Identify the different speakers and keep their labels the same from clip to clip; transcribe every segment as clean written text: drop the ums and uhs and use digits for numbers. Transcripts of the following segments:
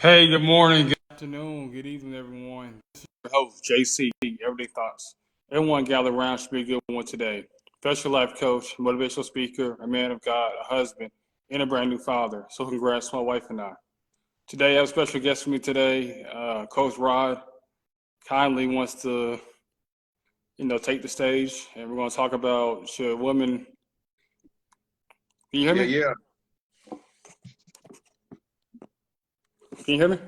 Speaker 1: Hey, good morning, good afternoon, good evening, everyone. This is your host, JC, Everyday Thoughts. Everyone gather around should be a good one today. Special life coach, motivational speaker, a man of God, a husband, and a brand new father. So congrats to my wife and I. Today, I have a special guest with me today. Coach Rod kindly wants to, take the stage, and we're going to talk about should women. Can you hear
Speaker 2: Yeah,
Speaker 1: me?
Speaker 2: yeah.
Speaker 1: Can you hear me?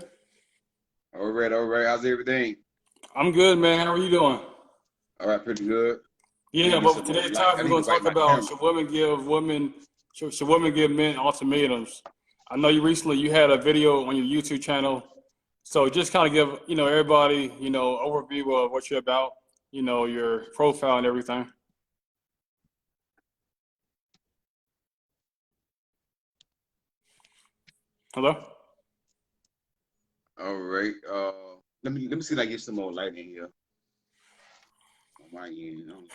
Speaker 2: All right, all right. How's everything?
Speaker 1: I'm good, man. How are you doing?
Speaker 2: All right, pretty good. Let me
Speaker 1: Yeah,
Speaker 2: get
Speaker 1: but for
Speaker 2: some more
Speaker 1: today's
Speaker 2: light.
Speaker 1: topic,
Speaker 2: I
Speaker 1: we're
Speaker 2: need
Speaker 1: going
Speaker 2: to
Speaker 1: to
Speaker 2: wipe
Speaker 1: talk
Speaker 2: my
Speaker 1: about
Speaker 2: camera.
Speaker 1: should women give men ultimatums. I know you had a video on your YouTube channel, so just kind of give everybody overview of what you're about, your profile and everything. Hello.
Speaker 2: All right. Let me see if I get some more light in here on my end.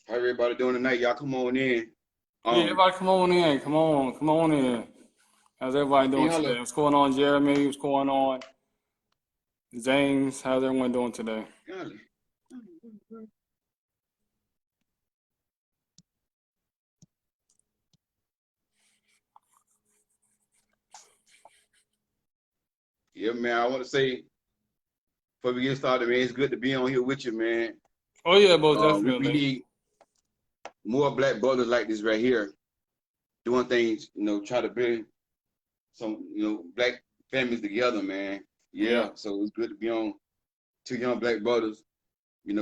Speaker 2: How everybody doing tonight? Y'all come on in.
Speaker 1: Yeah,
Speaker 2: Um,
Speaker 1: everybody, come on in, come on in. How's everybody
Speaker 2: hey,
Speaker 1: doing
Speaker 2: hello.
Speaker 1: today? What's going on, Jeremy? What's going on, James? How's everyone doing today?
Speaker 2: Hello. Yeah, man. I want to say before we get started, man, it's good to be on here with you, man.
Speaker 1: Oh yeah, most
Speaker 2: We
Speaker 1: definitely.
Speaker 2: need more black brothers like this right here doing things. Try to bring some black families together, man.
Speaker 1: Yeah,
Speaker 2: Yeah. So it's good to be on two young black brothers.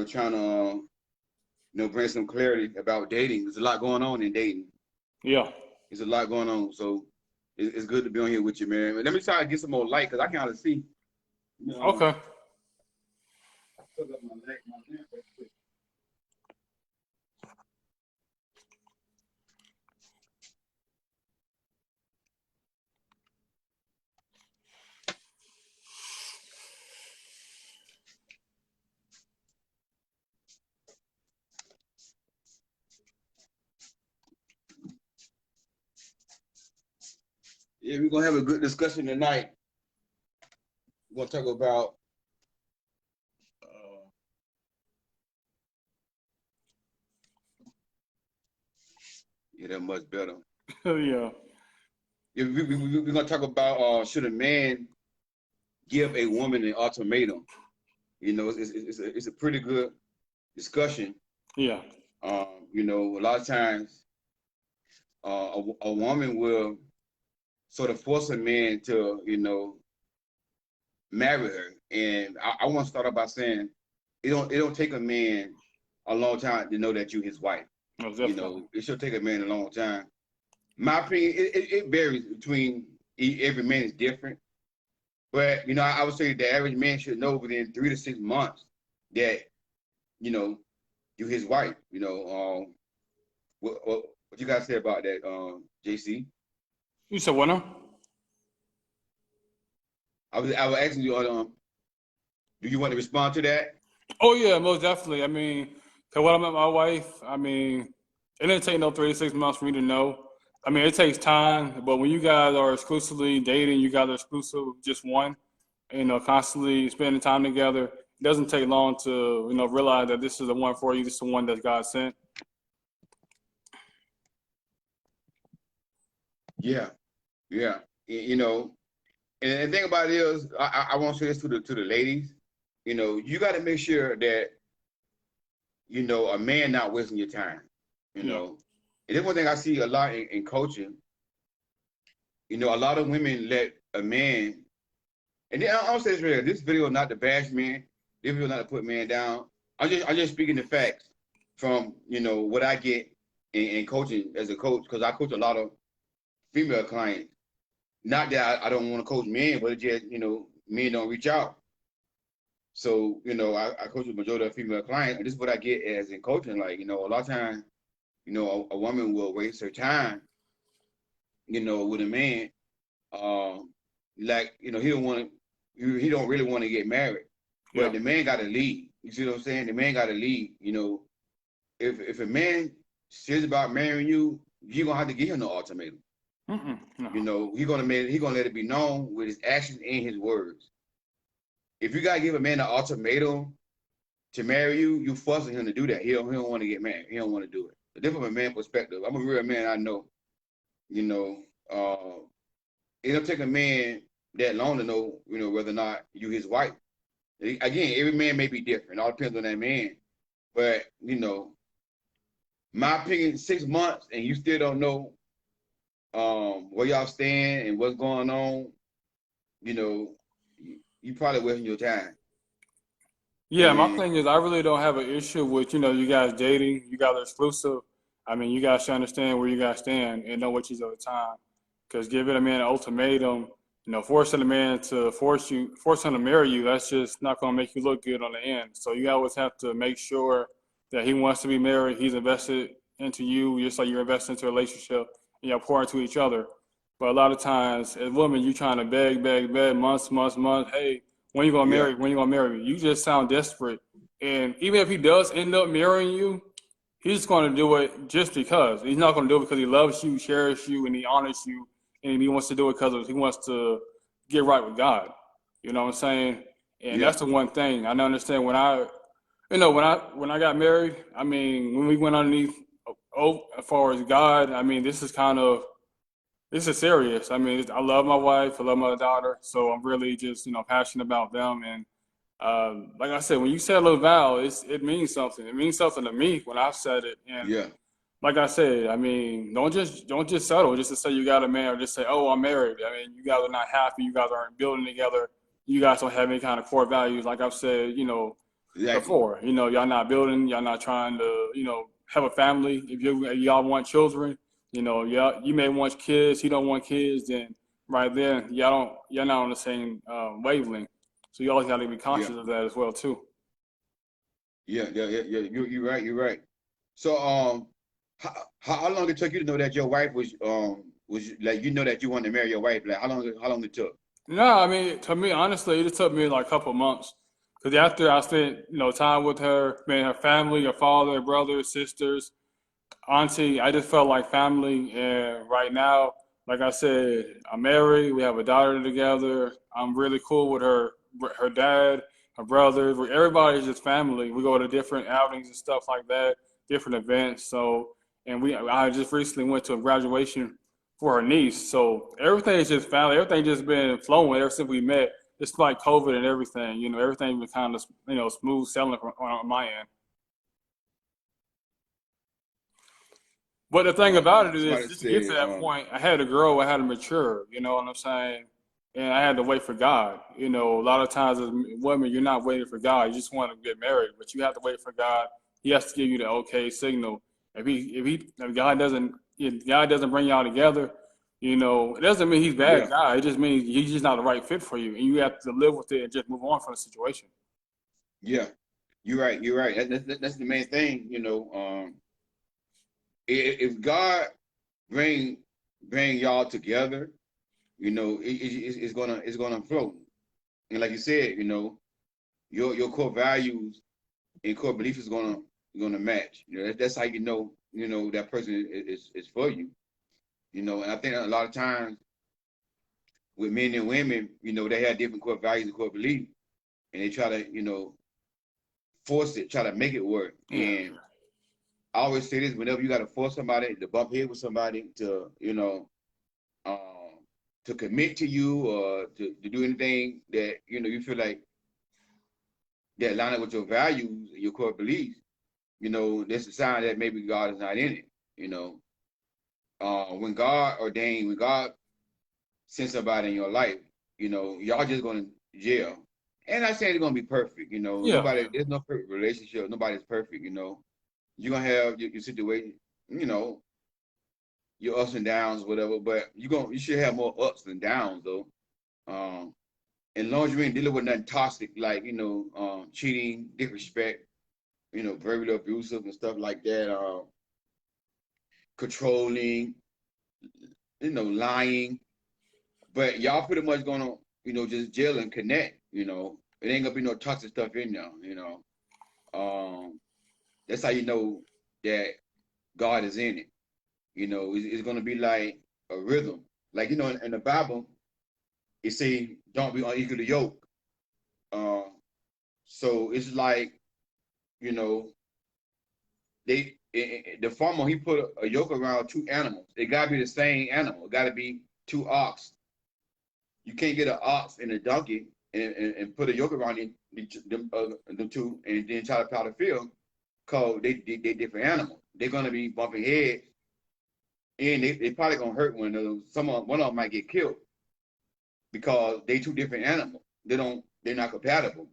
Speaker 2: Trying to bring some clarity about dating. There's a lot going on in dating.
Speaker 1: yeah.
Speaker 2: There's a lot going on. So it's good to be on here with you, man. Let me try to get some more light because I can't really see.
Speaker 1: Okay.
Speaker 2: Plug up my lamp right quick. Yeah, we're gonna have a good discussion tonight. We're gonna talk about yeah, that much better.
Speaker 1: Yeah.
Speaker 2: Yeah, we're gonna talk about should a man give a woman an ultimatum? It's a pretty good discussion.
Speaker 1: Yeah.
Speaker 2: A lot of times a woman will sort of force a man to, marry her. And I want to start off by saying it don't take a man a long time to know that you his wife.
Speaker 1: Most definitely.
Speaker 2: It should take a man a long time. My opinion, it varies between every man is different. But I would say the average man should know within 3 to 6 months that you know you his wife. What you guys say about that, JC?
Speaker 1: You said what now?
Speaker 2: I was asking you, do you want to respond to that?
Speaker 1: Oh yeah, most definitely. I mean, 'cause when I met my wife, I mean, it didn't take no 3 to 6 months for me to know. I mean, it takes time, but when you guys are exclusively dating, you guys are exclusive, just one, constantly spending time together. It doesn't take long to, realize that this is the one for you. This is the one that God sent.
Speaker 2: Yeah, yeah. And the thing about it is, I want to say this to the ladies. You got to make sure that a man not wasting your time. You
Speaker 1: Yeah.
Speaker 2: know, and then one thing I see a lot in coaching. A lot of women let a man, and then I'll say this real. This video is not to bash men. This video is not to put men down. I'm just speaking the facts from what I get in coaching as a coach because I coach a lot of female clients. Not that I don't want to coach men, but it's just men don't reach out. So I coach a majority of female clients, and this is what I get as in coaching. Like a lot of times, a woman will waste her time, with a man. Like he don't want to, he don't really want to get married.
Speaker 1: Yeah.
Speaker 2: But the man got to lead. You see what I'm saying? The man got to lead. You know, if a man serious about marrying you, you're gonna have to give him no ultimatum.
Speaker 1: No.
Speaker 2: You know, he gonna let it be known with his actions and his words. If you gotta give a man an ultimatum to marry you, you forcing him to do that. He don't want to get married. He don't want to do it. But then from a man perspective, I'm a real man. I know. You know, it don't take a man that long to know, you know, whether or not you his wife. Again, every man may be different. It all depends on that man. But you know, my opinion, 6 months and you still don't know where y'all stand and what's going on. You know, you probably wasting your time.
Speaker 1: Yeah, my
Speaker 2: And
Speaker 1: thing is, I really don't have an issue with, you guys dating, you guys are exclusive. I mean, you guys should understand where you guys stand and know what you do at the time. Because giving a man an ultimatum, forcing a man to force him to marry you, that's just not going to make you look good on the end. So you always have to make sure that he wants to be married, he's invested into you, just like you're invested into a relationship, and you're pouring into each other. But a lot of times, as women, you trying to beg, beg, beg, months. Hey, when you gonna
Speaker 2: yeah,
Speaker 1: marry? When you gonna marry me? You just sound desperate. And even if he does end up marrying you, he's just gonna do it just because. He's not gonna do it because he loves you, cherishes you, and he honors you, and he wants to do it because he wants to get right with God. You know what I'm saying? And
Speaker 2: yeah,
Speaker 1: that's the one thing I don't understand when I got married. I mean, when we went underneath as far as God, I mean, this is serious. I mean, I love my wife, I love my daughter, so I'm really just passionate about them. And like I said, when you say a little vow, it means something. It means something to me when I've said it. And
Speaker 2: yeah,
Speaker 1: like I said, I mean, don't just settle just to say you got a man or just say, oh, I'm married. I mean, you guys are not happy. You guys aren't building together. You guys don't have any kind of core values. Like I've said,
Speaker 2: exactly.
Speaker 1: before. Y'all not building. Y'all not trying to, have a family. If y'all want children, y'all you may want kids. He don't want kids. Then right there, y'all not on the same wavelength. So you always got to be
Speaker 2: Yeah,
Speaker 1: conscious of that as well too.
Speaker 2: yeah. You're right. You're right. So how long it took you to know that your wife was like you know that you wanted to marry your wife? Like how long it took?
Speaker 1: No, I mean, to me, honestly, it just took me like a couple months. Because after I spent, time with her, man, her family, her father, her brothers, sisters, auntie, I just felt like family. And right now, like I said, I'm married. We have a daughter together. I'm really cool with her dad, her brothers. Everybody's just family. We go to different outings and stuff like that, different events. So, and I just recently went to a graduation for her niece. So everything is just family. Everything just been flowing ever since we met. Despite COVID and everything, everything been kind of, smooth sailing on my end. But the thing about it is,
Speaker 2: Somebody
Speaker 1: just to get to
Speaker 2: said
Speaker 1: that point, I had to grow, I had to mature, you know what I'm saying? And I had to wait for God. A lot of times as women, you're not waiting for God. You just want to get married, but you have to wait for God. He has to give you the okay signal. If God doesn't bring y'all together, it doesn't mean he's a bad
Speaker 2: yeah,
Speaker 1: guy. It just means he's just not the right fit for you, and you have to live with it and just move on from the situation.
Speaker 2: yeah. You're right. You're right. That's the main thing. You know, if God bring bring y'all together, you know, it's gonna flow. And like you said, you know, your core values and core beliefs is gonna match. You know, that's how you know that person is for you. You know, and I think a lot of times with men and women, you know, they have different core values and core beliefs, and they try to, you know, force it, try to make it work.
Speaker 1: Yeah,
Speaker 2: And I always say this: whenever you got to force somebody to bump head with somebody to, um, to commit to you or to do anything that you feel like that line up with your values, your core beliefs, you know, that's a sign that maybe God is not in it. You know, when God sends somebody in your life, you know, y'all just going to jail. And I say it's going to be perfect. You know,
Speaker 1: yeah,
Speaker 2: there's no perfect relationship. Nobody's perfect. You know, you're going to have your situation, you know, your ups and downs, whatever. But you should have more ups than downs, though. Um, as long as you ain't dealing with nothing toxic, like cheating, disrespect, verbal abusive and stuff like that, controlling, lying. But y'all pretty much gonna, just jail and connect. It ain't gonna be no toxic stuff in there, That's how you know that God is in it. It's gonna be like a rhythm. Like, in the Bible, it say don't be unequally yoked. Um, so it's like, you know, the farmer, he put a yoke around two animals. It gotta be the same animal. It gotta be two ox. You can't get an ox and a donkey and put a yoke around them two and then try to plow the field, because they different animals. They're gonna be bumping heads, and they probably gonna hurt one of them. One of them might get killed because they two different animals. They're not compatible.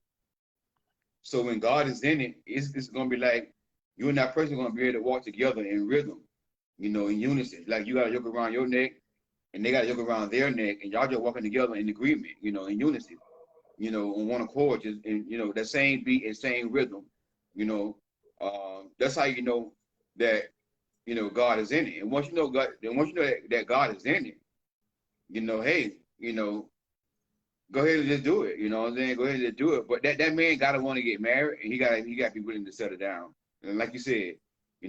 Speaker 2: So when God is in it, it's gonna be like you and that person are gonna be able to walk together in rhythm, in unison. Like you got a yoke around your neck, and they got a yoke around their neck, and y'all just walking together in agreement, in unison, on one accord, just in that same beat and same rhythm, you know. That's how you know that God is in it. And once you know God, then once you know that God is in it, hey, go ahead and just do it. You know what I'm saying? Go ahead and just do it. But that man gotta want to get married, and he gotta be willing to settle down. And like you said,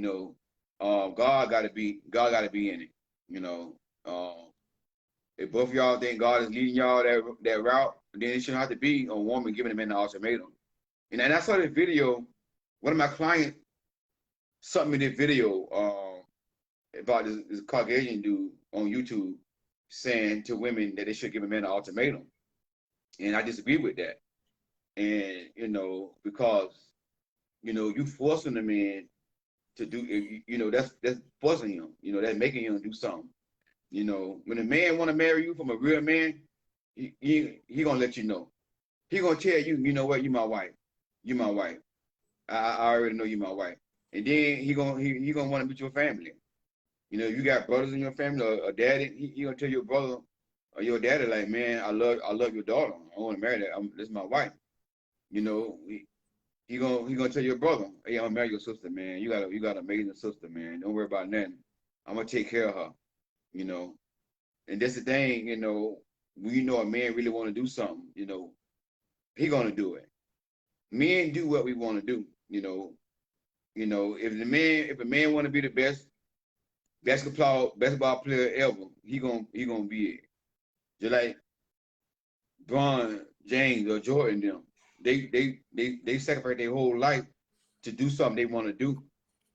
Speaker 2: God gotta be in it. You know, if both of y'all think God is leading y'all that route, then it shouldn't have to be a woman giving a man an ultimatum. And I saw this video. One of my clients sent me this video about this Caucasian dude on YouTube saying to women that they should give a man an ultimatum. And I disagree with that. And, because, you forcing the man to do, that's forcing him, that's making him do something. When a man want to marry you from a real man, he gonna let you know. He gonna tell you, you know what, you my wife. You my wife. I already know you my wife. And then he gonna want to meet your family. You got brothers in your family or daddy, he gonna tell your brother or your daddy, like, man, I love your daughter. I want to marry that. This is my wife. He gonna tell your brother, hey, I'm gonna marry your sister, man. You got an amazing sister, man. Don't worry about nothing. I'm gonna take care of her. And that's the thing, when a man really want to do something, he gonna do it. Men do what we want to do, if a man want to be the best basketball player ever, he gonna be it. Just like Bron James or Jordan, them, they sacrifice their whole life to do something they want to do.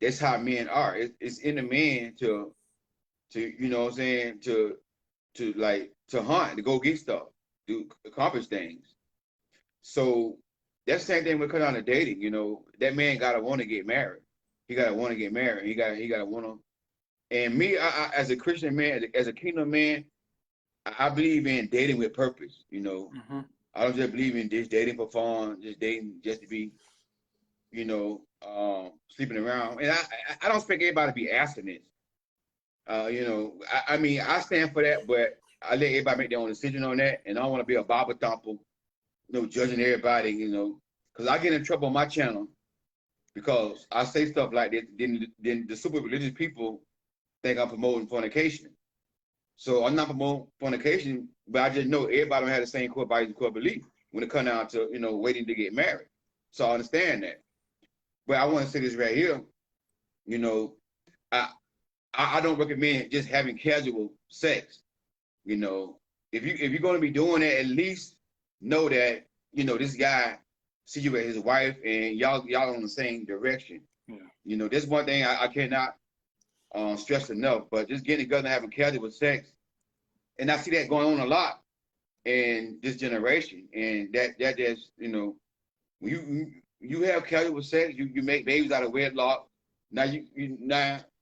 Speaker 2: That's how men are. It's in the man to what I'm saying, to hunt, to go get stuff, to accomplish things. So that's the same thing when it comes down to dating. That man gotta want to get married. He gotta want to get married. He gotta want to. And me, I, as a Christian man, as a kingdom man, I believe in dating with purpose.
Speaker 1: Mm-hmm.
Speaker 2: I don't just believe in just dating for fun, just dating just to be, sleeping around. And I don't expect everybody to be abstinent. I mean, I stand for that, but I let everybody make their own decision on that. And I don't want to be a Bible thumper, judging everybody, because I get in trouble on my channel because I say stuff like this. Then the super religious people think I'm promoting fornication. So I'm not promoting fornication, but I just know everybody don't have the same core values and core belief when it comes down to, waiting to get married. So I understand that. But I want to say this right here, I I don't recommend just having casual sex. If you're gonna be doing that, at least know that this guy see you as his wife and y'all on the same direction.
Speaker 1: Yeah.
Speaker 2: That's one thing I cannot stress enough. But just getting together and having casual sex, and I see that going on a lot in this generation, and that just when you have casual sex, you make babies out of wedlock. Now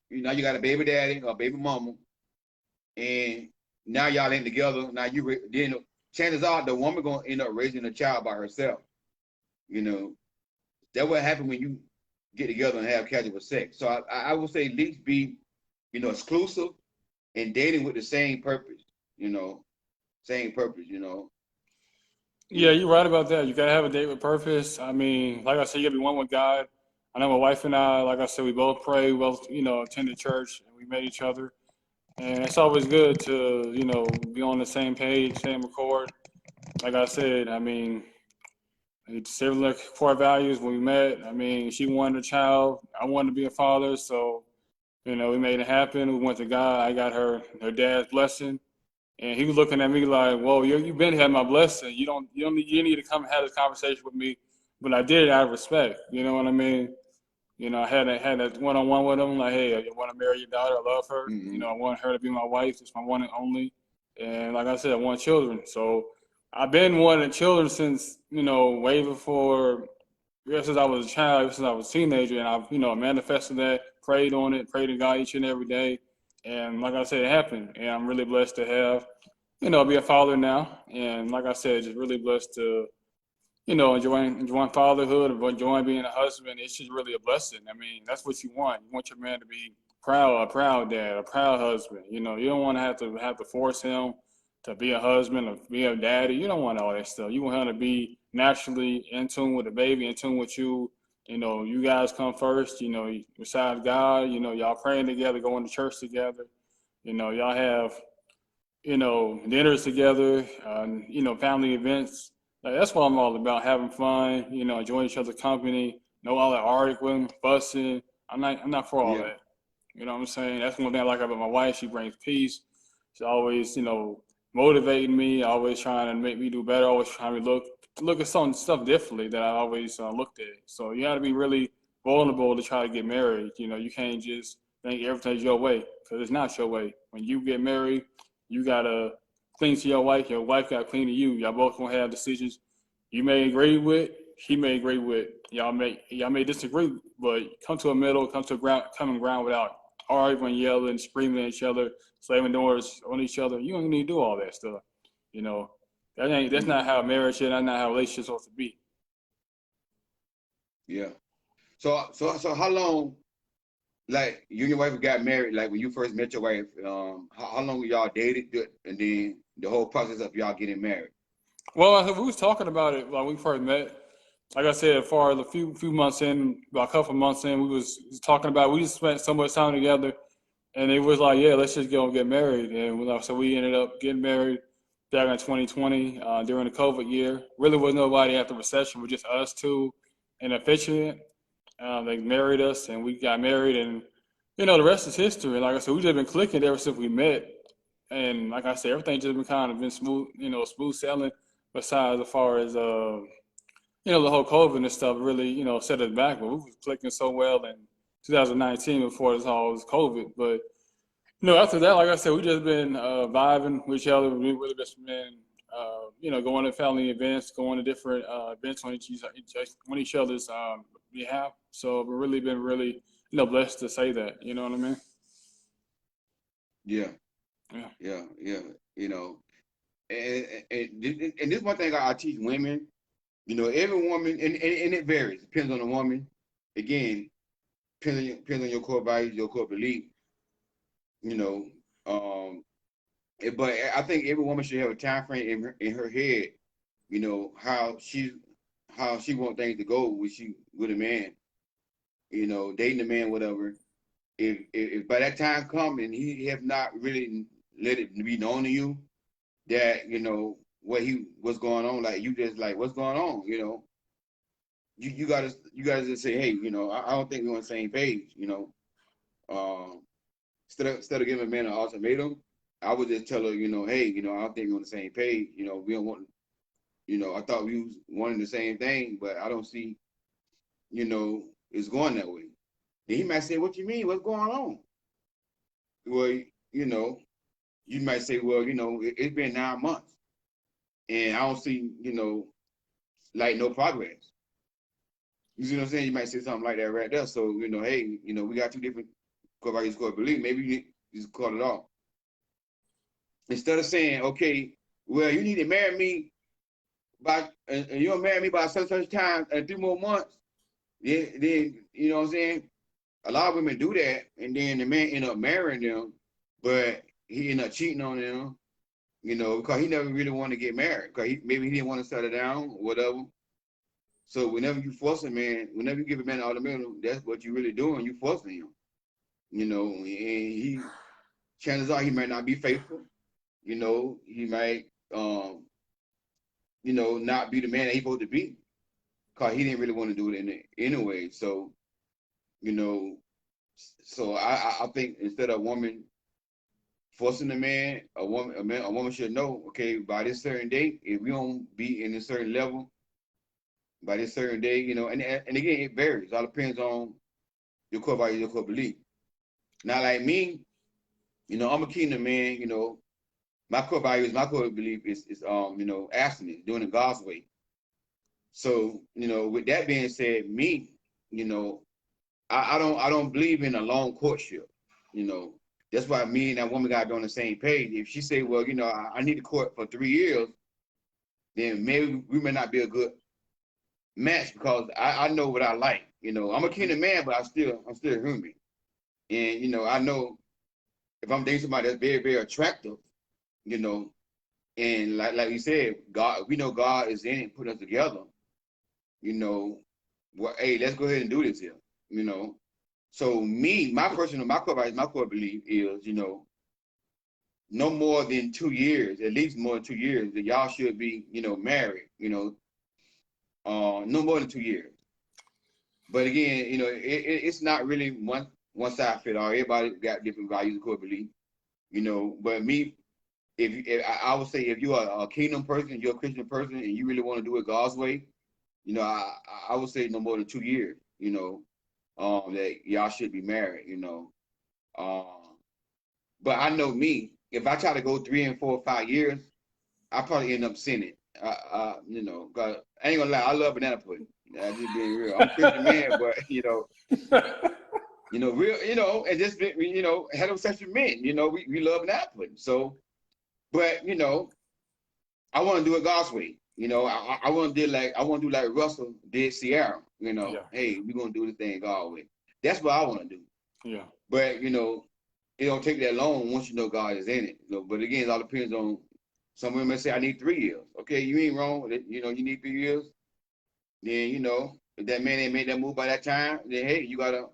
Speaker 2: now you got a baby daddy or baby mama, and now y'all ain't together. Now then chances are the woman gonna end up raising a child by herself. That what happen when you get together and have casual sex. So I would say at least be exclusive and dating with the same purpose. Same purpose.
Speaker 1: Yeah, you're right about that. You gotta have a date with purpose. I mean, like I said, you gotta be one with God. I know my wife and I, like I said, we both pray, we both, attended church, and we met each other. And it's always good to, be on the same page, same accord. Like I said, I mean, Similar core values when we met. I mean, she wanted a child. I wanted to be a father. So, we made it happen. We went to God. I got her dad's blessing. And he was looking at me like, "Whoa, you've been had my blessing. You need to come and have this conversation with me." But I did it out of respect. You know what I mean? I had a one-on-one with him. Like, hey, I want to marry your daughter. I love her.
Speaker 2: Mm-hmm.
Speaker 1: I want her to be my wife. It's my one and only. And like I said, I want children. So I've been wanting children since way before. Since I was a child, since I was a teenager, and I've manifested that, prayed on it, prayed to God each and every day. And like I said, it happened. And I'm really blessed to have be a father now. And like I said, just really blessed to, enjoying fatherhood, enjoying being a husband. It's just really a blessing. I mean, that's what you want. You want your man to be proud, a proud dad, a proud husband. You don't want to have to force him to be a husband or be a daddy. You don't want all that stuff. You want him to be naturally in tune with the baby, in tune with you. You guys come first. Besides God, y'all praying together, going to church together. Y'all have dinners together, family events. Like, that's what I'm all about, having fun, enjoying each other's company, no all that arguing, fussing. I'm not for all
Speaker 2: Yeah.
Speaker 1: that. You know what I'm saying? That's one thing I like about my wife. She brings peace. She's always, motivating me, always trying to make me do better, always trying to look at some stuff differently that I always looked at. So you got to be really vulnerable to try to get married. You can't just think everything's your way, because it's not your way. When you get married, you gotta cling to your wife. Your wife got to cling to you. Y'all both gonna have decisions you may agree with. He may agree with. Y'all may disagree, but come to a middle, come to a common ground without arguing, yelling, screaming at each other, slamming doors on each other. You don't need to do all that stuff. You know, that's not
Speaker 2: Mm-hmm.
Speaker 1: how marriage is. That's not how a relationship's supposed to be.
Speaker 2: Yeah. So how long, like, you and your wife got married, like when you first met your wife, how long y'all dated, and then the whole process of y'all getting married?
Speaker 1: Well, we was talking about it when we first met. Like I said, as far as a few months in, about a couple months in, we was talking about. We just spent so much time together, and it was like, yeah, let's just go and get married. And so we ended up getting married back in 2020 during the COVID year. Really was nobody after recession. We're just us two and officiant. They married us, and we got married, and the rest is history. Like I said, we just been clicking ever since we met, and like I said, everything just been kind of been smooth, smooth sailing. Besides, as far as the whole COVID and stuff really, set us back. But we was clicking so well in 2019 before this all was COVID. But after that, like I said, we just been vibing with each other. We really just been, going to family events, going to different events on each other's behalf. So we've really been blessed to say that. You know what I mean?
Speaker 2: Yeah,
Speaker 1: Yeah.
Speaker 2: yeah. You know, and this one thing I teach women. Every woman, and it varies. Depends on the woman. Again, depends on your core values, your core belief. You know, um, but I think every woman should have a time frame in her head. How she want things to go with a man. Dating a man, whatever. If by that time come and he have not really let it be known to you that what's going on, like, you just like, what's going on, you gotta just say, hey, I don't think we're on the same page. um instead of giving a man an ultimatum, I would just tell her, hey, I don't think we're on the same page. We don't want, I thought we was wanting the same thing, but I don't see, it's going that way. And he might say, what you mean, what's going on? Well, you know you might say, well, it's been 9 months and I don't see, like, no progress. You see what I'm saying? You might say something like that right there. So, hey, we got two different core values, core belief. Maybe you just cut it off. Instead of saying, okay, well, you need to marry me and you don't marry me by such time in 3 more months. Then, you know what I'm saying? A lot of women do that, and then the man end up marrying them, but he end up cheating on them, because he never really wanted to get married, because maybe he didn't want to settle down or whatever. So whenever you force a man, whenever you give a man an ultimatum, that's what you're really doing. You forcing him, and chances are he might not be faithful. He might, not be the man that he's supposed to be. because he didn't really want to do it anyway. So, you know, so I think instead of a woman forcing a man, a woman should know, okay, by this certain date, if we don't be in a certain level by this certain day, you know, and again, it varies. It all depends on your core value, your core belief. Now, like me, you know, I'm a kingdom man. You know, my core values, my core belief is you know, abstinence, doing it God's way. So, you know, with that being said, me, you know, I don't believe in a long courtship. You know, that's why me and that woman got to be on the same page. If she say, well, you know, I need to court for 3 years, then maybe we may not be a good match because I know what I like. You know, I'm a kingdom man, but I'm still human. And you know, I know if I'm dating somebody that's very, very attractive, you know, and like you said, God, we know God is in it, putting us together. You know, well, hey, let's go ahead and do this here. You know, so me, my core belief is, you know, no more than 2 years, at least more than 2 years, that y'all should be, you know, married. You know, no more than 2 years. But again, you know, it's not really one size fit all. Everybody got different values and core belief. You know, but me, if I would say if you're a kingdom person, you're a Christian person, and you really want to do it God's way, you know, I would say no more than 2 years. You know, that y'all should be married. You know, but I know me, if I try to go 3 and 4 or 5 years, I probably end up sinning. You know, 'cause I ain't gonna lie, I love banana pudding. I just being real. I'm a Christian man, but you know, real, you know, and just you know, heterosexual men, you know, we love banana pudding. So, but you know, I want to do it God's way. You know, I want to do like Russell did Sierra. You know,
Speaker 1: Yeah.
Speaker 2: hey, we're gonna do this thing God's way. That's what I want to do.
Speaker 1: Yeah.
Speaker 2: But you know, it don't take that long once you know God is in it. You know, but again, it all depends on. Some women say I need 3 years. Okay, you ain't wrong. You know, you need 3 years. Then you know, if that man ain't made that move by that time, then hey, you gotta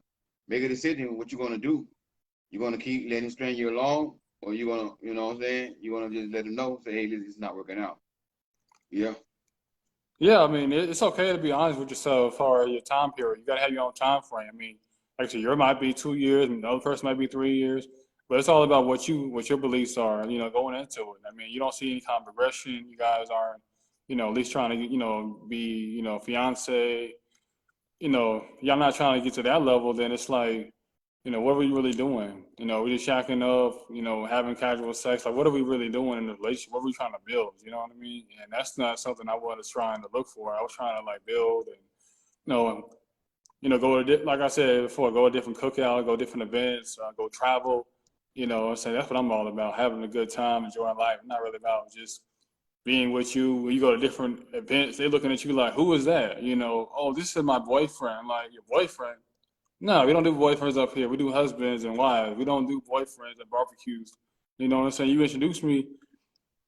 Speaker 2: make a decision what you're gonna do. You're gonna keep letting him string you along, or you gonna, you know what I'm saying? You wanna just let him know, say, hey, this is not working out. Yeah.
Speaker 1: Yeah, I mean, it's okay to be honest with yourself for your time period. You got to have your own time frame. I mean, like I said, yours might be 2 years, and the other person might be 3 years, but it's all about what your beliefs are. You know, going into it. I mean, you don't see any kind of progression. You guys aren't, you know, at least trying to, you know, be, you know, fiance. You know, y'all not trying to get to that level. Then it's like, you know, what are we really doing? You know, we just shacking up, you know, having casual sex. Like, what are we really doing in the relationship? What are we trying to build? You know what I mean? And that's not something I was trying to look for. I was trying to like build and, go to, like I said before, go to different cookouts, go to different events, go travel. You know, so that's what I'm all about, having a good time, enjoying life. I'm not really about just being with you. When you go to different events, they're looking at you like, who is that? You know, oh, this is my boyfriend. Like, your boyfriend? No, we don't do boyfriends up here. We do husbands and wives. We don't do boyfriends at barbecues. You know what I'm saying? You introduce me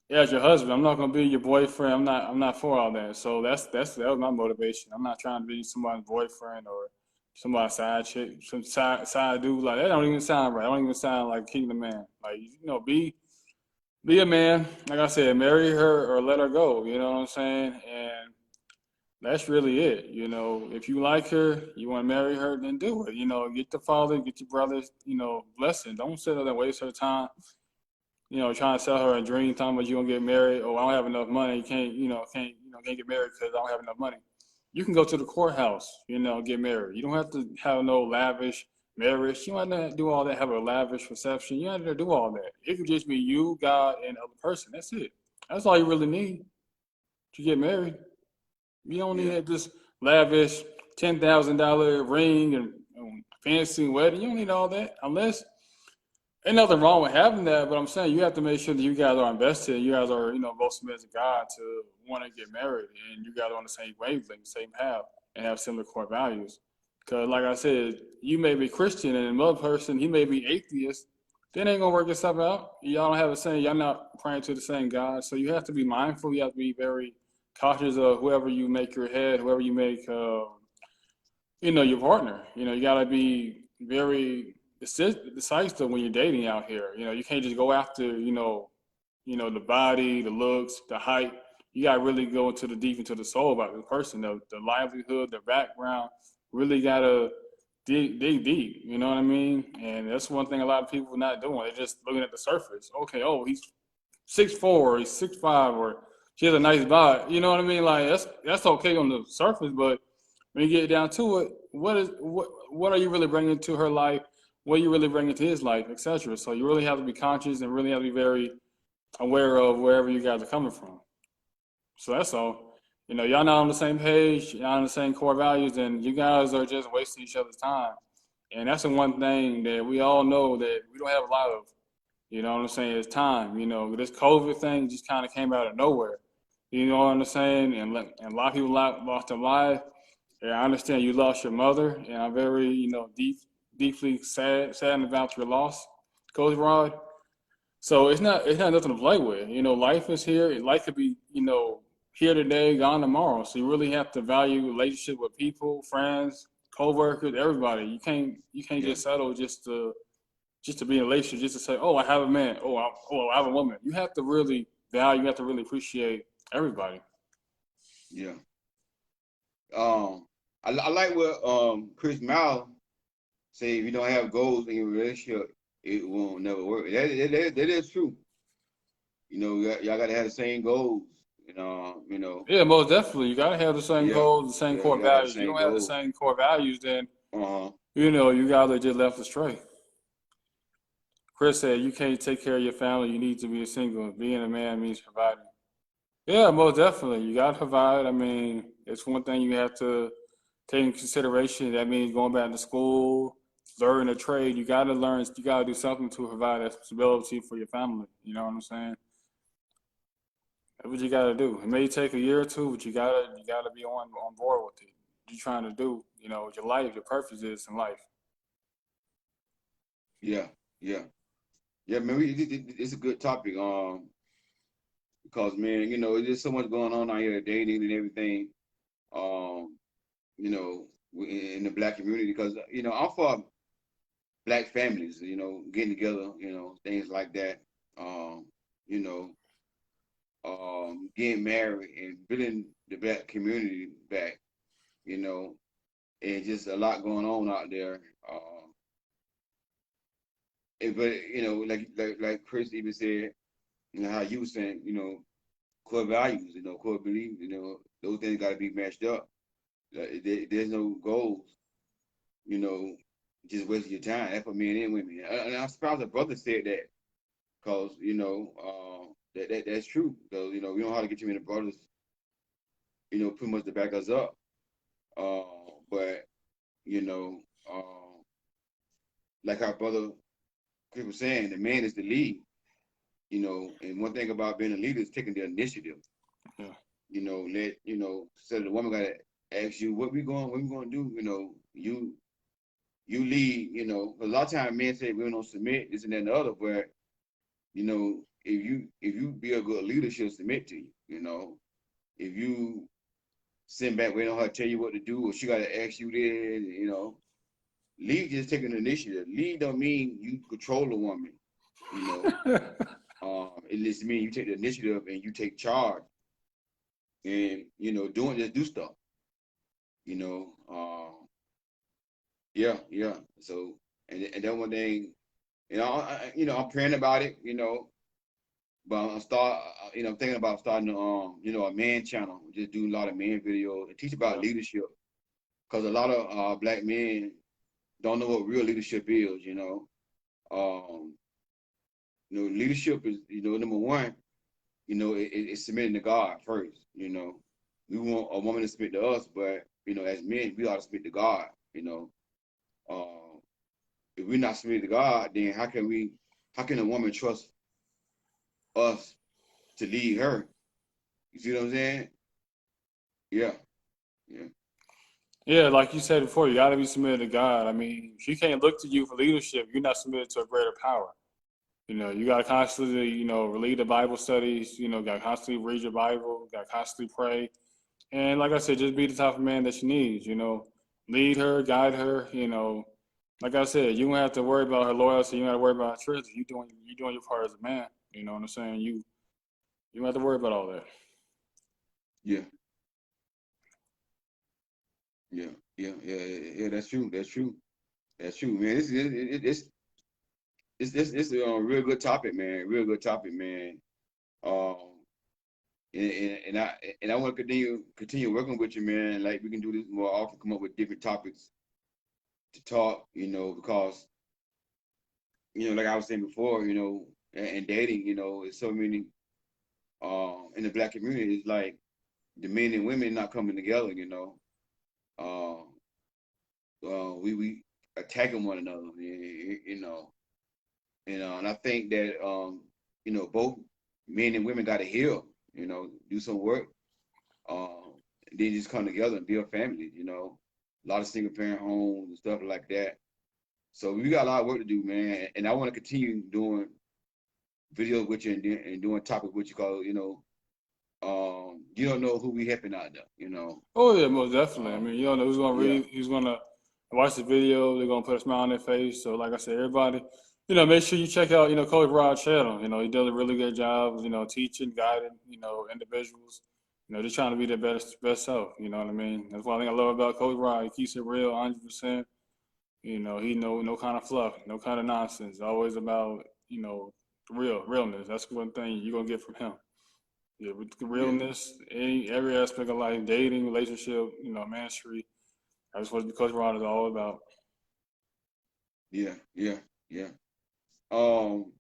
Speaker 1: as your husband. I'm not gonna be your boyfriend. I'm not for all that. So that was my motivation. I'm not trying to be somebody's boyfriend or somebody's side chick, some side dude. Like, that don't even sound right. I don't even sound like Kingdom Man. Like, be a man. Like I said, marry her or let her go. You know what I'm saying? And that's really it. You know, if you like her, you want to marry her, then do it. You know, get the father, get your brother's, blessing. Don't sit there and waste her time, trying to sell her a dream, talking about you gonna get married. Oh, I don't have enough money. You can't get married because I don't have enough money. You can go to the courthouse, get married. You don't have to have no lavish marriage. You don't have to do all that, have a lavish reception. You don't have to do all that. It could just be you, God, and the other person. That's it. That's all you really need to get married. You don't
Speaker 2: Yeah.
Speaker 1: need this lavish $10,000 ring and fancy wedding. You don't need all that unless ain't nothing wrong with having that. But I'm saying you have to make sure that you guys are invested. You guys are both submitted to God to want to get married, and you guys are on the same wavelength, same path, and have similar core values. Because like I said, you may be Christian and another person he may be atheist. That ain't gonna work yourself out. Y'all don't have the same. Y'all not praying to the same God. So you have to be mindful. You have to be very cautious of whoever you make your head, whoever you make, your partner. You gotta be very decisive when you're dating out here. You can't just go after, the body, the looks, the height. you got to really go into the deep into the soul about the person, the livelihood, the background. Really got to dig deep. You know what I mean? And that's one thing a lot of people are not doing. They're just looking at the surface. Okay, oh, he's 6'4", or he's 6'5", or she has a nice body. You know what I mean? Like that's okay on the surface, but when you get down to it, what are you really bringing to her life? What are you really bringing to his life, etc. So you really have to be conscious and really have to be very aware of wherever you guys are coming from. So that's all. You know, y'all not on the same page, y'all on the same core values, and you guys are just wasting each other's time. And that's the one thing that we all know that we don't have a lot of. You know what I'm saying? It's time. You know, this COVID thing just kind of came out of nowhere. You know what I'm saying? And a lot of people lost their life. And I understand you lost your mother, and I'm very, deeply saddened about your loss, Coach Rod. So it's not nothing to play with. You know, life is here. Life could be, here today, gone tomorrow. So you really have to value relationship with people, friends, coworkers, everybody. You can't
Speaker 2: Yeah.
Speaker 1: just settle just to be in a relationship, just to say, oh, I have a man, I have a woman. You have to really value, you have to really appreciate everybody.
Speaker 2: Yeah. I like what Chris Mal say. If you don't have goals in your relationship, it won't never work. That is true. You know, y'all got to have the same goals.
Speaker 1: Yeah, most definitely. You gotta have the same
Speaker 2: Yeah,
Speaker 1: goals, the same
Speaker 2: yeah,
Speaker 1: core
Speaker 2: you gotta have the
Speaker 1: values. You
Speaker 2: same
Speaker 1: don't have the
Speaker 2: goals.
Speaker 1: same core values, then
Speaker 2: Uh-huh.
Speaker 1: you gotta just left astray. Chris said, "You can't take care of your family. You need to be a single. Being a man means providing." Yeah, most definitely. You gotta provide. I mean, it's one thing you have to take in consideration. That means going back to school, learning a trade. You gotta learn. You gotta do something to provide that stability for your family. You know what I'm saying? That's what you gotta do. It may take a year or two, but you gotta be on board with it. What you're trying to do, what your life, your purpose is in life.
Speaker 2: Yeah, yeah, yeah. Man, it's a good topic. Because man, there's just so much going on out here, dating and everything. Um, in the black community, because I'm for black families. Getting together. Things like that. Um, you know, getting married and building the black community back. You know, and just a lot going on out there. But like Chris even said, how you were saying, core values, core beliefs, those things got to be matched up. There's no goals, you know, just wasting your time. That's for men and women. And I'm surprised a brother said that, because that's true. Because we know how to get too many brothers, pretty much to back us up. But you know, like our brother Chris was saying, the man is the lead. And one thing about being a leader is taking the initiative.
Speaker 1: Yeah.
Speaker 2: So the woman got to ask you, what we going to do? You lead. A lot of times men say we don't submit, this and that and the other, but if you be a good leader, she'll submit to you. If you sit back waiting on her to tell you what to do, or she got to ask you this, lead just taking the initiative. Lead don't mean you control a woman. You know, it just means you take the initiative and you take charge, and just do stuff. You know, yeah, yeah. So, and then one thing, I'm praying about it. But I'm thinking about starting a man channel. Just do a lot of man videos and teach about
Speaker 1: Yeah.
Speaker 2: leadership, because a lot of black men don't know what real leadership is. Um, leadership is number one. It's submitting to God first. We want a woman to submit to us, but as men, we ought to submit to God. Um, if we're not submitted to God, then how can a woman trust us to lead her? You see what I'm saying? Yeah, yeah,
Speaker 1: Yeah, like you said before, you gotta be submitted to God. I mean, she can't look to you for leadership. You're not submitted to a greater power. You gotta constantly, read the Bible studies. Gotta constantly read your Bible. Gotta constantly pray. And like I said, just be the type of man that she needs. Lead her, guide her. Like I said, you don't have to worry about her loyalty. You don't have to worry about her trust. You doing your part as a man. You know what I'm saying? You don't have to worry about all that.
Speaker 2: Yeah, yeah. That's true. That's true. That's true, man. It's a real good topic, man. Real good topic, man. Um, and I want to continue working with you, man. Like we can do this more often. Come up with different topics to talk, because like I was saying before, and dating, it's so many in the black community. It's like the men and women not coming together, Uh, we attacking one another, and I think that both men and women got to heal, do some work, um, then just come together and build families, a lot of single parent homes and stuff like that. So we got a lot of work to do, man, and I want to continue doing videos with you and doing topics with you, cause you don't know who we helping out there.
Speaker 1: Oh yeah, most definitely. I
Speaker 2: Um,
Speaker 1: mean, you don't know who's gonna
Speaker 2: yeah,
Speaker 1: read, who's gonna watch the video. They're gonna put a smile on their face. So, like I said, everybody, make sure you check out, Coach Rod's channel. He does a really good job, teaching, guiding, individuals. Just trying to be their best self. You know what I mean? That's one thing I love about Coach Rod. He keeps it real, 100%. He no kind of fluff, no kind of nonsense. Always about realness. That's one thing you're gonna get from him. Yeah, with the
Speaker 2: yeah,
Speaker 1: realness, every aspect of life, dating, relationship, ministry. That's what Coach Ron is all about.
Speaker 2: yeah. Um,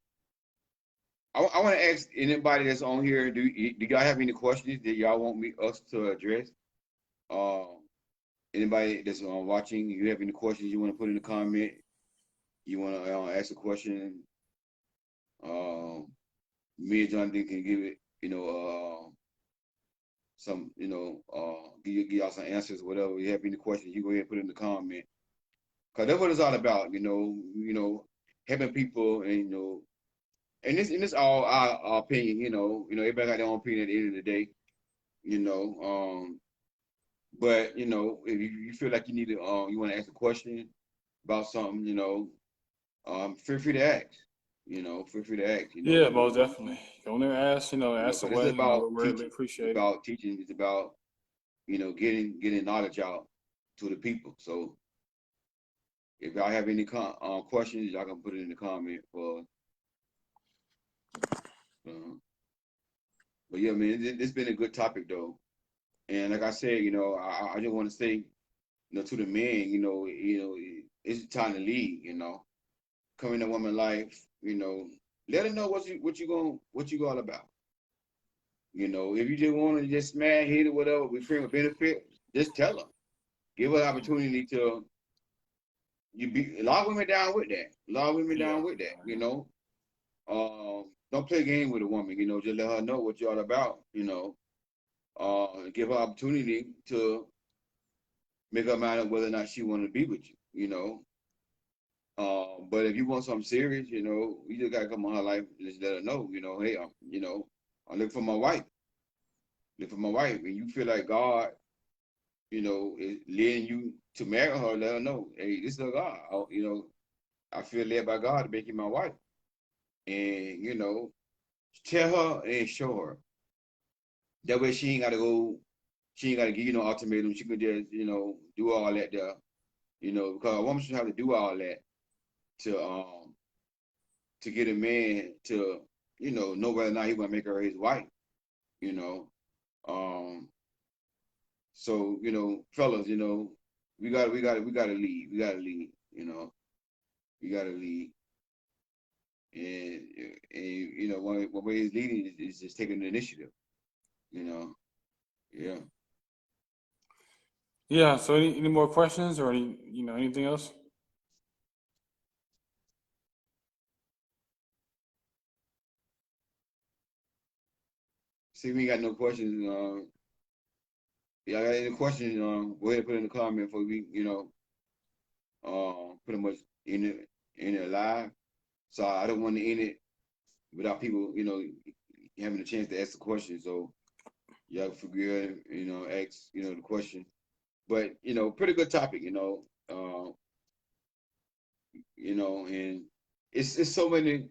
Speaker 2: I want to ask anybody that's on here, do y'all have any questions that y'all want us to address? Um, Anybody that's watching, you have any questions you want to put in the comment? You want to ask a question? Um, Me and Jonathan can give it, some, give y'all some answers, whatever. You have any questions, you go ahead and put it in the comment. Cause that's what it's all about, helping people, and this all our opinion, everybody got their own opinion at the end of the day, you know. But if you feel like you want to ask a question about something, feel free to ask. Feel free to ask.
Speaker 1: Yeah, most definitely. Go in there, ask, ask
Speaker 2: Because it's
Speaker 1: away.
Speaker 2: about
Speaker 1: We really
Speaker 2: teaching. It's
Speaker 1: appreciate it.
Speaker 2: about teaching. It's about getting knowledge out to the people. So if y'all have any questions, y'all can put it in the comment. Uh, but yeah, man, it's been a good topic though. And like I said, I just want to say, to the men, it's time to lead. Come in a woman's life, let her know what you all about. If you just want to just smash, hit it, whatever, with friend with benefit, just tell her. Give her the opportunity to a lot of women down with that. A lot of women
Speaker 1: Yeah.
Speaker 2: down with that. Don't play a game with a woman, just let her know what you're all about, give her opportunity to make up mind whether or not she want to be with you. But if you want something serious, you just gotta come on her life and just let her know, hey, I'm looking for my wife. Look for my wife. And you feel like God, is leading you to marry her, let her know, hey, this is a God. I feel led by God to make you my wife. And, tell her and show her. That way she ain't gotta give you no ultimatum. She could just, do all that there. Because a woman should have to do all that to get a man to, know whether or not he wanna make her his wife, you know. Um so, fellas, we gotta lead. We gotta lead, we gotta lead. And one way he's leading is just taking the initiative, you know. Yeah.
Speaker 1: Yeah. So, any more questions or anything else?
Speaker 2: See, we ain't got no questions. Y'all got any questions? Go ahead and put in the comment for we, pretty much in it live. So I don't want to end it without people, having a chance to ask the question. So y'all forget, ask, the question. But pretty good topic, and it's so many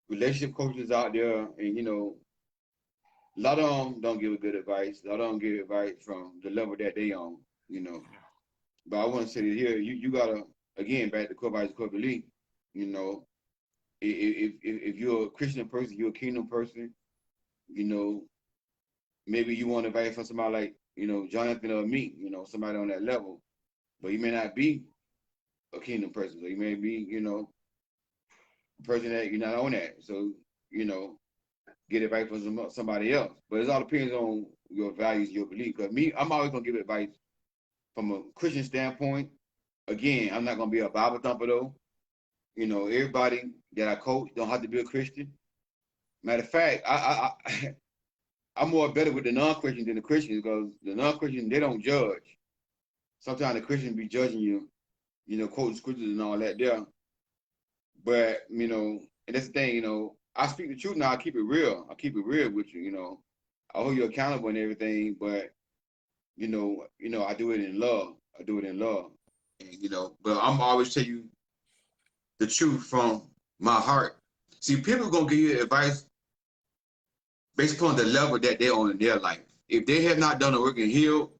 Speaker 2: relationship coaches out there, and A lot of them don't give a good advice. A lot of them give advice from the level that they on, you know. But I want to say that here, you gotta, again, back to core values, core belief, you know, if you're a Christian person, you're a kingdom person, you know, maybe you want advice from somebody like, you know, Jonathan or me, you know, somebody on that level, but you may not be a kingdom person. So you may be, you know, a person that you're not on that. So, you know, get advice from somebody else. But it all depends on your values, your belief. Because me, I'm always gonna give advice from a Christian standpoint. Again, I'm not gonna be a Bible thumper though. You know, everybody that I coach don't have to be a Christian. Matter of fact, I'm more better with the non-Christians than the Christians because the non-Christians, they don't judge. Sometimes the Christians be judging you, you know, quoting scriptures and all that there. But, you know, and that's the thing, you know, I speak the truth now, I keep it real. I keep it real with you, you know. I hold you accountable and everything, but I do it in love. I do it in love. And, you know, but I'm always tell you the truth from my heart. See, people gonna give you advice based upon the level that they're on in their life. If they have not done the work and healed,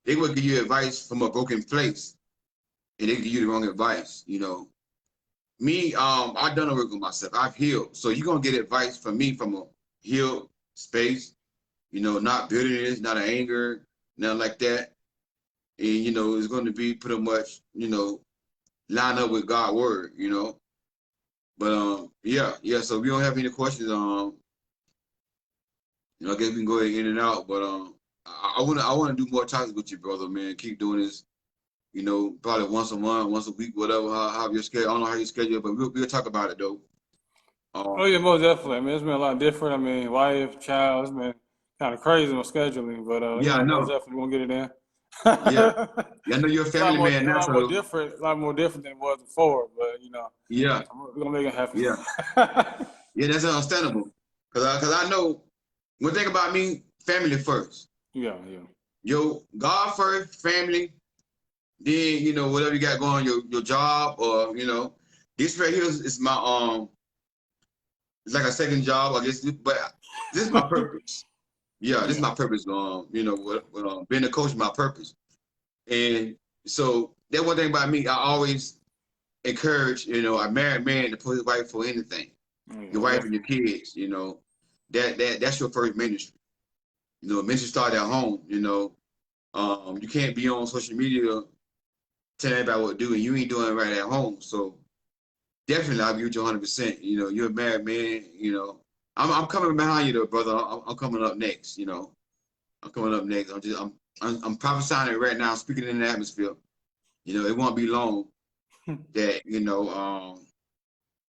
Speaker 2: they will give you advice from a broken place, and they give you the wrong advice. You know, me, I've done the work on myself. I've healed, so you're gonna get advice from me from a healed space. You know, not bitterness, not anger, nothing like that. And you know, it's going to be pretty much, you know, line up with God's word. You know, but yeah. So if we don't have any questions, you know, I guess we can go ahead in and out. But I wanna do more talks with you, brother, man. Keep doing this. You know, probably once a month, once a week, whatever. How your schedule? I don't know how you schedule, but we'll talk about it though.
Speaker 1: Oh
Speaker 2: Um,
Speaker 1: yeah, most definitely. I mean, it's been a lot different. I mean, wife, child, it's been kind of crazy on scheduling, but
Speaker 2: yeah, I
Speaker 1: most
Speaker 2: know.
Speaker 1: definitely gonna get it in.
Speaker 2: Yeah, yeah, I know you're a family man
Speaker 1: A
Speaker 2: now,
Speaker 1: lot more
Speaker 2: so
Speaker 1: different, a lot more different than it was before. But
Speaker 2: yeah,
Speaker 1: we're gonna make it
Speaker 2: yeah,
Speaker 1: happen.
Speaker 2: yeah. That's understandable. Cause I know one thing about me, family first.
Speaker 1: Yeah, yeah,
Speaker 2: Yo, God first, family. Then you know whatever you got going, your job or you know, this right here is my it's like a second job, I guess. But this is my purpose. Yeah, this is
Speaker 1: yeah,
Speaker 2: my purpose. You know, being a coach is my purpose. And so that one thing about me, I always encourage, you know, a married man to put his wife for anything.
Speaker 1: yeah,
Speaker 2: Your
Speaker 1: most
Speaker 2: wife and
Speaker 1: definitely.
Speaker 2: your kids, you know, that's your first ministry. You know, ministry start at home. You know, you can't be on social media telling everybody what to do, and you ain't doing it right at home. So definitely, I'll give you 100%. You know, you're a married man. You know, I'm coming behind you, though, brother. I'm coming up next. You know, I'm coming up next. I'm prophesying it right now, speaking in the atmosphere. You know, it won't be long that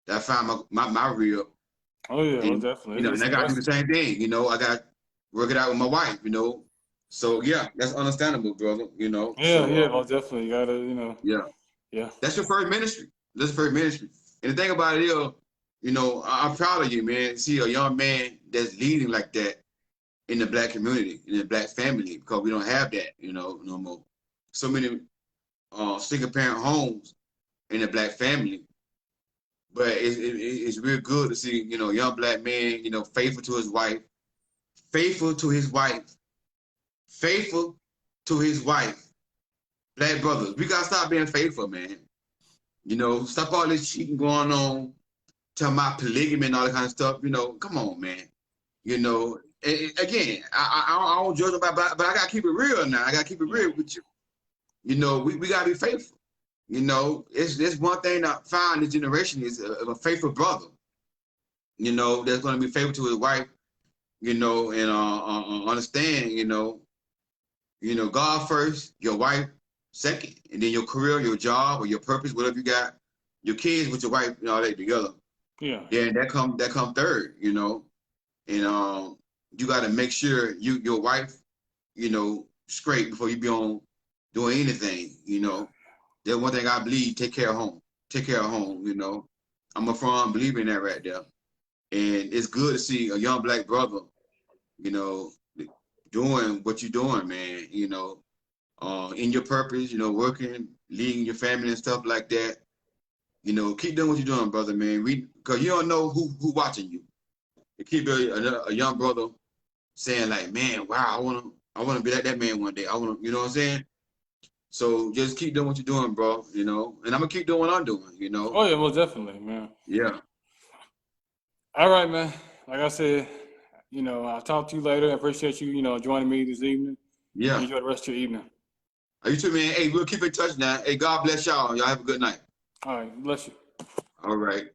Speaker 2: that I find my real,
Speaker 1: Oh yeah, most
Speaker 2: and
Speaker 1: definitely.
Speaker 2: you know, and
Speaker 1: It's
Speaker 2: I got to do the
Speaker 1: progressive.
Speaker 2: same thing. You know, I got to work it out with my wife. You know, so yeah, that's understandable, brother. You know,
Speaker 1: Yeah,
Speaker 2: so
Speaker 1: yeah, most definitely. You gotta,
Speaker 2: yeah,
Speaker 1: yeah,
Speaker 2: that's your first ministry. That's the first ministry. And the thing about it is, you know, I'm proud of you, man. See a young man that's leading like that in the black community, in the black family, because we don't have that, you know, no more. So many single parent homes in the black family. But it's real good to see, you know, a young black man, you know, faithful to his wife, faithful to his wife, faithful to his wife. Black brothers, we gotta stop being faithful, man. You know, stop all this cheating going on, talking about polygamy and all that kind of stuff. You know, come on, man. You know, again, I don't judge about, but I gotta keep it real now. I gotta keep it
Speaker 1: yeah,
Speaker 2: real with you. You know, we gotta be faithful. You know, it's one thing I found this generation is a faithful brother. You know, that's gonna be faithful to his wife. You know, and understand. God first, your wife second, and then your career, your job, or your purpose, whatever you got, your kids with your wife, all that together.
Speaker 1: yeah, yeah.
Speaker 2: Then that come third. You know, and you got to make sure your wife, you know, straight before you be on doing anything. You know, that's one thing I believe. Take care of home. Take care of home. You know, I'm a firm believer in that right there. And it's good to see a young black brother, you know, doing what you're doing, man. You know, in your purpose. You know, working, leading your family and stuff like that. You know, keep doing what you're doing, brother, man. Because you don't know who watching you. It keep a young brother saying like, man, wow, I wanna be like that man one day. I wanna, you know what I'm saying? So just keep doing what you're doing, bro. You know, and I'm gonna keep doing what I'm doing. You know,
Speaker 1: Oh yeah, most definitely, man.
Speaker 2: yeah,
Speaker 1: All right, man. Like I said, I'll talk to you later. I appreciate you, joining me this evening.
Speaker 2: yeah.
Speaker 1: Enjoy the rest of your evening.
Speaker 2: You too, man. Hey, we'll keep in touch now. Hey, God bless y'all. Y'all have a good night.
Speaker 1: All right, bless you.
Speaker 2: All right.